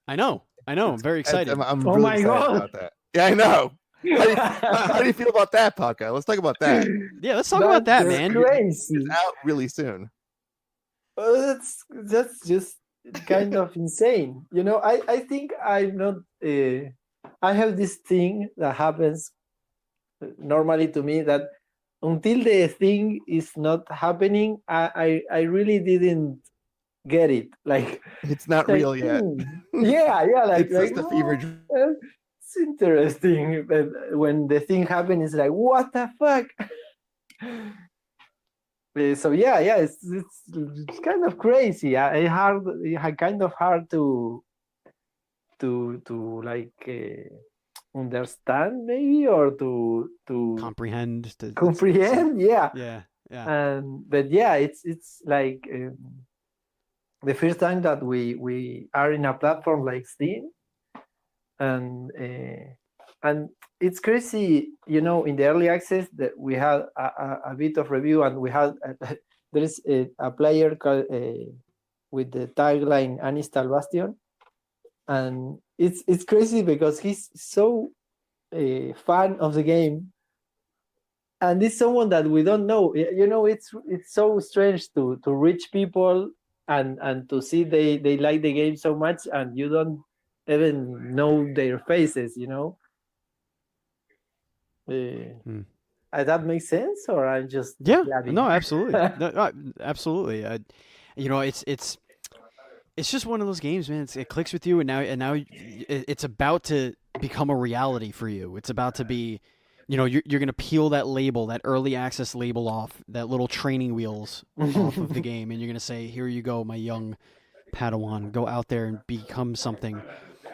I know. I'm very excited. I'm really excited about that. Yeah, I know. How do you feel about that, Paco? Let's talk about that. Yeah, let's talk about that, man. Crazy. It's out really soon. That's just kind of insane. I think I'm not. I have this thing that happens normally to me that until the thing is not happening, I really didn't get it. Like it's not real yet. Yeah. Like it's just a fever dream. It's interesting, but when the thing happens, it's like, what the fuck? So yeah, it's kind of crazy. Kind of hard to like understand maybe or to Comprehend. comprehend. Yeah, Yeah. Yeah. and but yeah, it's like the first time that we are in a platform like Steam, and it's crazy, in the early access that we had a bit of review, and we had there is a player called, with the tagline Uninstall Bastion, and it's crazy because he's so fan of the game, and it's someone that we don't know. It's so strange to reach people and to see they like the game so much, and you don't even know their faces. That makes sense, or I'm just blabbing? No, absolutely. No, absolutely. It's just one of those games, man. It clicks with you, and now it's about to become a reality for you. It's about to be, you're going to peel that label, that early access label off, that little training wheels off of the game, and you're going to say, "Here you go, my young Padawan. Go out there and become something."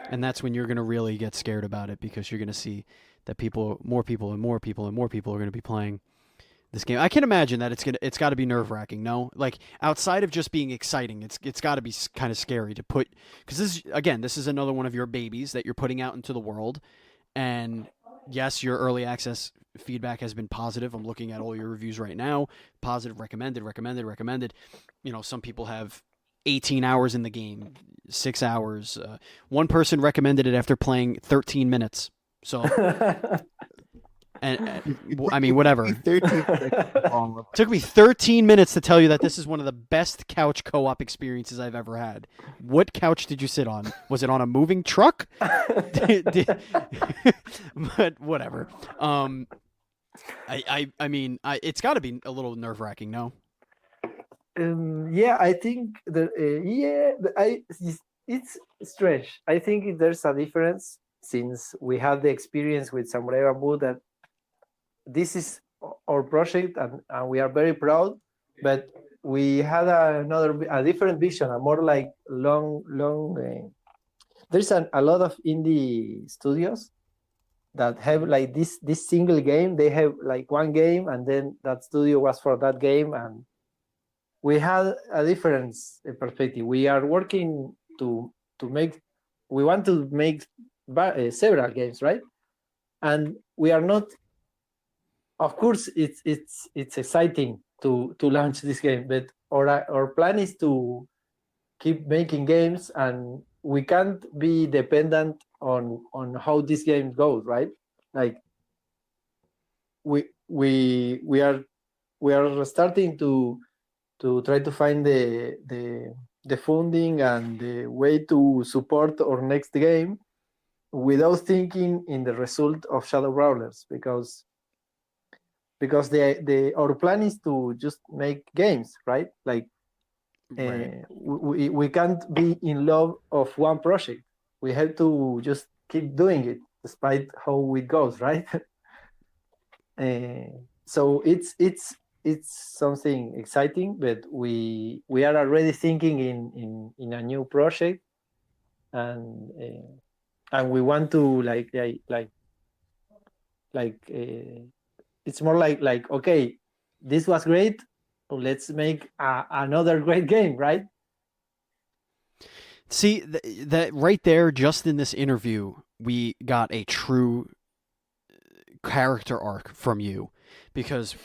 And that's when you're going to really get scared about it, because you're going to see that more people are going to be playing this game. I can imagine that it's got to be nerve-wracking. No, like outside of just being exciting, it's got to be kind of scary to put, because this is another one of your babies that you're putting out into the world. And yes, your early access feedback has been positive. I'm looking at all your reviews right now. Positive, recommended. Some people have 18 hours in the game, 6 hours. One person recommended it after playing 13 minutes. So, and I mean, whatever. 13 seconds. Took me 13 minutes to tell you that this is one of the best couch co-op experiences I've ever had. What couch did you sit on? Was it on a moving truck? But whatever. I mean, it's got to be a little nerve-wracking, no? Yeah, I think it's strange. I think there's a difference, since we have the experience with Samurai Bamboo, that this is our project, and we are very proud, but we had a different vision, a more like long there's a lot of indie studios that have like this single game. They have like one game, and then that studio was for that game, and we had a different perspective. We are working to make, we want to make several games, right? And we are not, of course, it's exciting to launch this game, but our plan is to keep making games, and we can't be dependent on how this game goes, right? Like we are starting to try to find the funding and the way to support our next game without thinking in the result of Shadow Brawlers, because our plan is to just make games, right? Like Right. we can't be in love of one project. We have to just keep doing it despite how it goes, right? So it's something exciting, but we are already thinking in a new project, and we want to it's more like okay, this was great, let's make another great game, right? See, that right there, just in this interview, we got a true character arc from you, because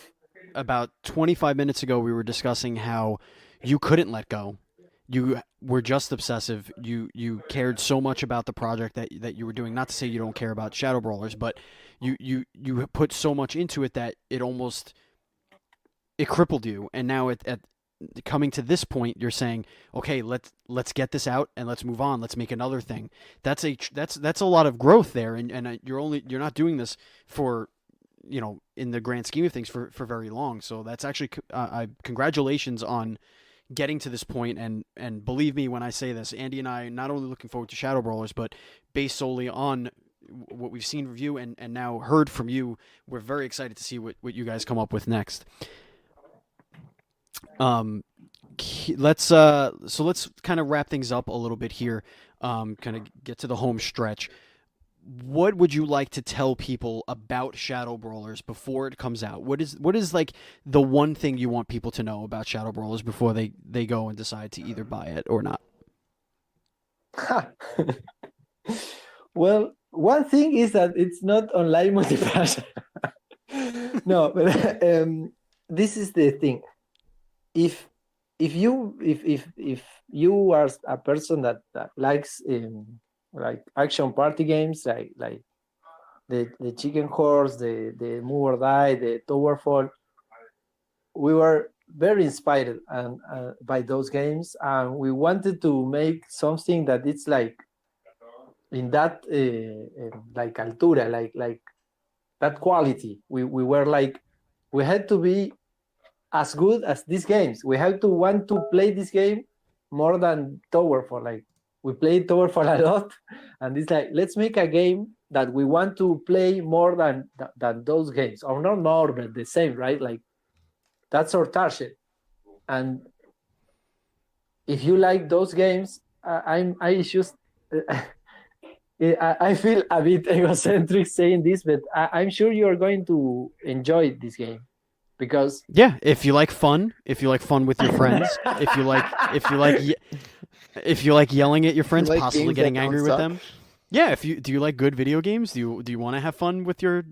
about 25 minutes ago, we were discussing how you couldn't let go. You were just obsessive. You cared so much about the project that you were doing. Not to say you don't care about Shadow Brawlers, but you put so much into it that it crippled you. And now at coming to this point, you're saying, okay, let's get this out and let's move on. Let's make another thing. That's a lot of growth there, and you're not doing this for, in the grand scheme of things, for very long. So that's actually congratulations on getting to this point. And believe me when I say this, Andy and I not only looking forward to Shadow Brawlers, but based solely on what we've seen review and now heard from you, we're very excited to see what you guys come up with next. let's kind of wrap things up a little bit here. Kind of get to the home stretch. What would you like to tell people about Shadow Brawlers before it comes out? What is like the one thing you want people to know about Shadow Brawlers before they go and decide to either buy it or not? Well, one thing is that it's not online multiplayer. No, but this is the thing. If you are a person that likes like action party games, like the Chicken Horse, the Move or Die, the Tower Fall, we were very inspired and by those games, and we wanted to make something that it's like in that like altura, like that quality. We were like, we had to be as good as these games. We have to want to play this game more than Towerfall. Like, we played Towerfall a lot, and it's like, let's make a game that we want to play more than those games, or not more, but the same, right? Like, that's our target. And if you like those games, I just I feel a bit egocentric saying this, but I'm sure you are going to enjoy this game. Because if you like fun with your friends, if you like yelling at your friends, like possibly getting angry with them. Yeah, do you like good video games? Do you want to have fun with your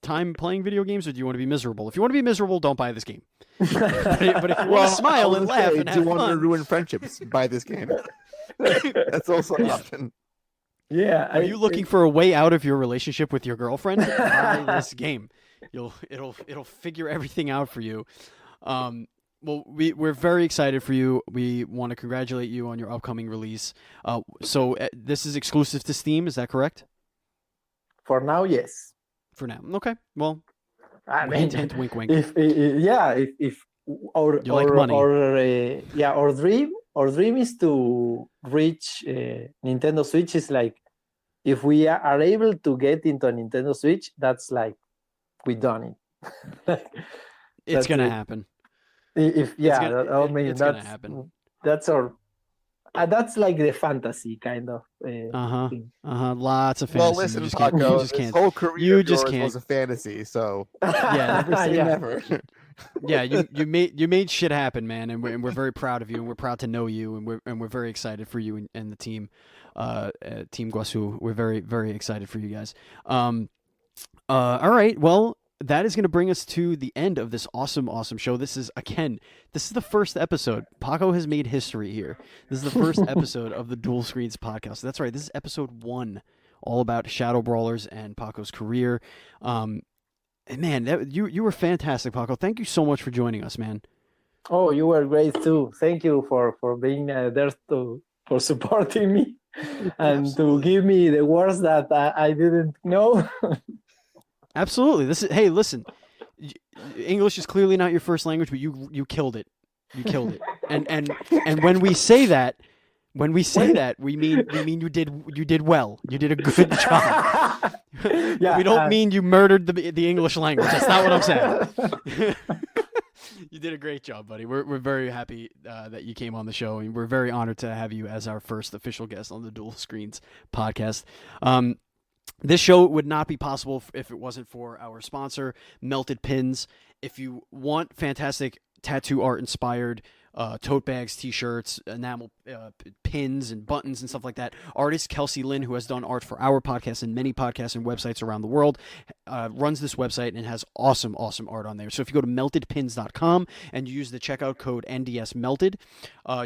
time playing video games, or do you want to be miserable? If you want to be miserable, don't buy this game. but if you want to smile and laugh and have fun, do you want to ruin friendships? Buy this game. That's also an option. Yeah. Are you looking for a way out of your relationship with your girlfriend? Buy this game. It'll figure everything out for you. Well, we're very excited for you. We want to congratulate you on your upcoming release. So this is exclusive to Steam, is that correct? For now, yes. For now, okay. Well, I mean, wink, wink. If our you like money. Our dream is to reach Nintendo Switch. Is like, if we are able to get into a Nintendo Switch, that's like we done it. It's gonna happen. That's gonna happen. That's our. That's like the fantasy kind of thing. Lots of fantasy. Well, listen, Paco, his whole career was a fantasy, so never say never. Yeah, you made shit happen, man, and we're very proud of you, and we're proud to know you, and we're very excited for you and the team, Team Guazú. We're very, very excited for you guys. All right, well, that is going to bring us to the end of this awesome show. This is the first episode. Paco has made history here. This is the first episode of the Duel Screens Podcast. That's right. This is episode 1, all about Shadow Brawlers and Paco's career. And man, you were fantastic, Paco. Thank you so much for joining us, man. Oh, you were great too. Thank you for being there for supporting me and Absolutely. to give me the words that I didn't know. Absolutely. Hey, listen. English is clearly not your first language, but you killed it. You killed it. And when we say that, we mean you did well. You did a good job. Yeah, we don't mean you murdered the English language. That's not what I'm saying. You did a great job, buddy. We're very happy that you came on the show, and we're very honored to have you as our first official guest on the Duel Screens Podcast. This show would not be possible if it wasn't for our sponsor, Melted Pins. If you want fantastic tattoo art inspired tote bags, t-shirts, enamel pins and buttons and stuff like that, artist Kelsey Lynn, who has done art for our podcast and many podcasts and websites around the world, runs this website and has awesome art on there. So if you go to meltedpins.com and you use the checkout code NDSmelted,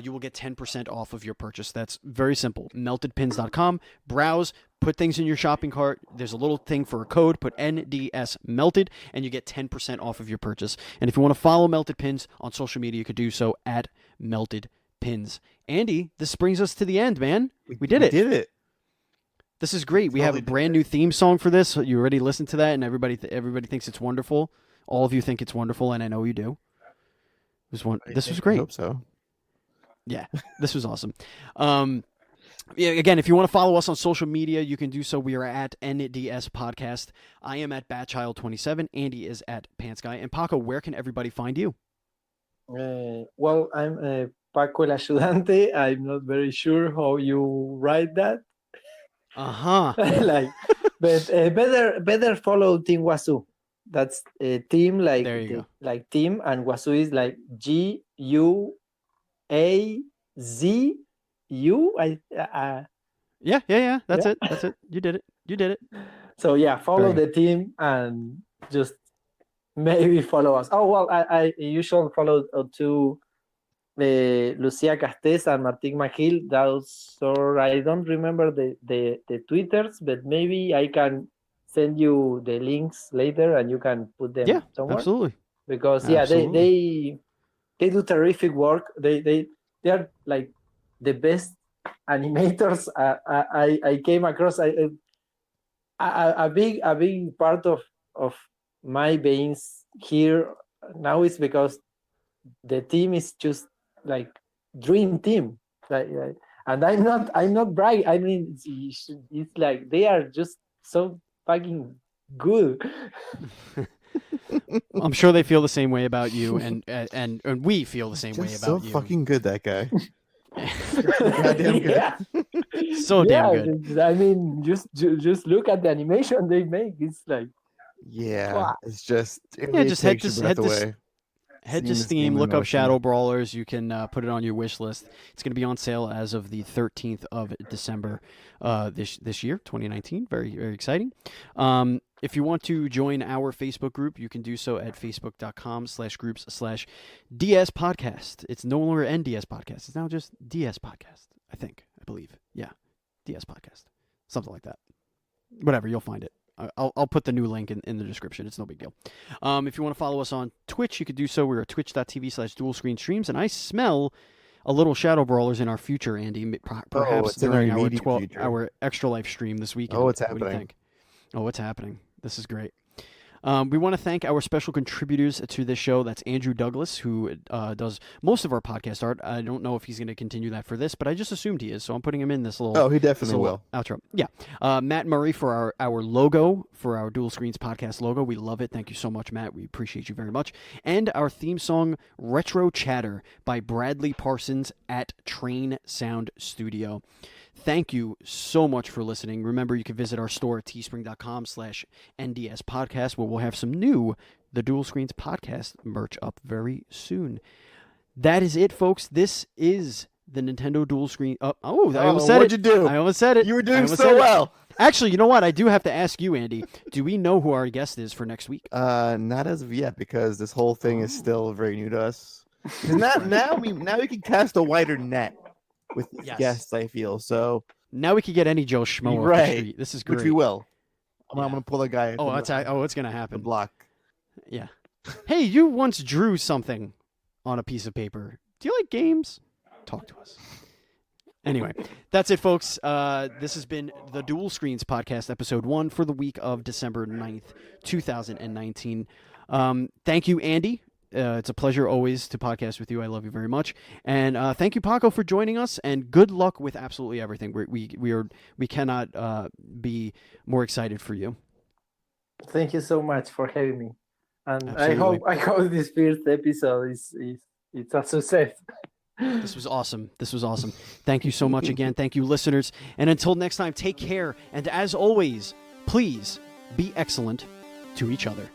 you will get 10% off of your purchase. That's very simple. Meltedpins.com. Browse. Put things in your shopping cart. There's a little thing for a code. Put NDS Melted, and you get 10% off of your purchase. And if you want to follow Melted Pins on social media, you could do so at Melted Pins. Andy, this brings us to the end, man. We did it. This is great. We have a brand new theme song for this. You already listened to that, and everybody thinks it's wonderful. All of you think it's wonderful, and I know you do. This was great. I hope so. Yeah, this was awesome. Yeah, again, if you want to follow us on social media, you can do so. We are at NDS Podcast. I am at Batchild27. Andy is at Pantsguy. And Paco, where can everybody find you? Well, I'm Paco el Ayudante. I'm not very sure how you write that. Like, but better follow Team Guazú. That's a team like There you go. like team, and Guazú is like GUAZU. Yeah. That's it. You did it. So yeah, follow Very the team and just maybe follow us. Oh well, I usually follow to Lucia Castes and Martin Magil. Those, or I don't remember the Twitters, but maybe I can send you the links later and you can put them somewhere. Absolutely. Because Absolutely. they do terrific work. They are like the best animators I came across. A big part of my veins here now is because the team is just like dream team. Like, and I'm not bragging. I mean, it's like they are just so fucking good. I'm sure they feel the same way about you, and we feel the same way about so you. fucking good, that guy. Goddamn good. Yeah. So damn good. I mean, just look at the animation they make. It's like, Yeah, it's just just head to away. Head to Steam, look up Shadow Brawlers. You can put it on your wish list. It's going to be on sale as of the 13th of December this year, 2019. Very, very exciting. If you want to join our Facebook group, you can do so at facebook.com/groups/DS Podcast. It's no longer NDS Podcast. It's now just DS Podcast, I believe. Yeah, DS Podcast. Something like that. Whatever, you'll find it. I'll put the new link in the description. It's no big deal. If you want to follow us on Twitch, you could do so. We're at twitch.tv/Duel Screen Streams, and I smell a little Shadow Brawlers in our future, Andy. Perhaps during our Extra Life stream this weekend. Oh, it's happening. happening. What do you think? Oh, it's happening. This is great. We want to thank our special contributors to this show. That's Andrew Douglas, who does most of our podcast art. I don't know if he's going to continue that for this, but I just assumed he is, so I'm putting him in this little. Oh, he definitely will. Outro. Yeah. Matt Murray for our logo, for our Duel Screens Podcast logo. We love it. Thank you so much, Matt. We appreciate you very much. And our theme song, Retro Chatter, by Bradley Parsons at Train Sound Studio. Thank you so much for listening. Remember, you can visit our store at teespring.com/NDS Podcast, where we'll have some new The Duel Screens Podcast merch up very soon. That is it, folks. This is the Nintendo Duel Screen. I almost said it. What'd you do? I almost said it. You were doing so well. Actually, you know what? I do have to ask you, Andy. Do we know who our guest is for next week? Not as of yet, because this whole thing is still very new to us. Now we can cast a wider net with guests, I feel. So now we can get any Joe Schmo off the street. This is great. Which we will. I'm going to pull a guy. It's going to happen. The block. Yeah. Hey, you once drew something on a piece of paper. Do you like games? Talk to us. Anyway, that's it, folks. This has been the Duel Screens Podcast, episode 1 for the week of December 9th, 2019. Thank you, Andy. It's a pleasure always to podcast with you. I love you very much. And thank you, Paco, for joining us. And good luck with absolutely everything. We cannot be more excited for you. Thank you so much for having me. And Absolutely. I hope this first episode is a success. This was awesome. Thank you so much again. Thank you, listeners. And until next time, take care. And as always, please be excellent to each other.